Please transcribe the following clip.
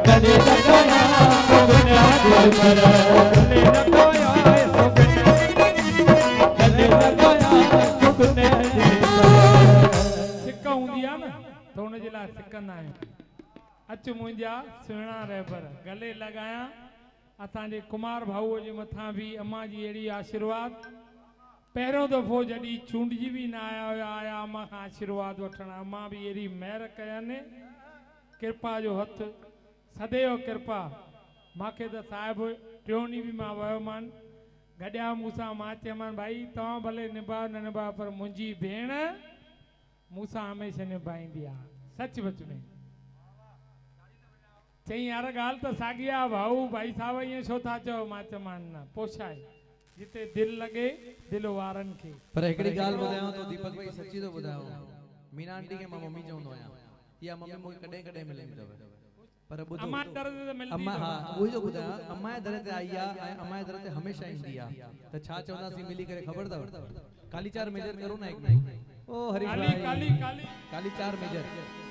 गले लगाया सुगन्या दिल पर गले लगाया गले लगाया सुगन्या दिल पर सिक्का हूंदी आहे न त हुन जे लाइ सिकंदा आहियूं अच मुंहिंजा सुहिणा रहबर गले लगाया असांजे कुमार भाऊअ जे मथां बि अम्मा जी अहिड़ी आशीर्वाद पहिरियों दफ़ो जॾहिं चूंडजी बि न आया हुया आया अम्मा खां आशीर्वाद वठण अम्मा बि अहिड़ी महिर कयनि कृपा जो हथ सदैव कृपा मूंखे त साहिबु टियों ॾींहुं बि मां वयोमान गॾिया मूंसां मां चयोमांनि भाई तव्हां भले निभाउ न निभाउ पर मुंहिंजी भेण मूंसां हमेशह निभाईंदी आहे सचमुच में चई यार ॻाल्हि त साॻी आहे भाऊ भाई साहब ईअं छो था चओ मां चयोमांनि न पोछाए जिते दिल लगे दिल वारन के पर एकड़ी गाल बुधायो तो दीपक भाई सच्ची तो बुधायो मीना आंटी के मां मम्मी चवंदो आया या मम्मी मोके कॾे कॾे मिलंदी तव पर बुधो अम्मा दर ते मिलदी अम्मा हां उही जो बुधाया अम्मा दर ते आई आ अम्मा दर ते हमेशा ईंदी आ त छा चवंदासी मिली करे खबर तव काली चार मेजर करो ना एक ओ हरीश भाई काली काली काली काली चार मेजर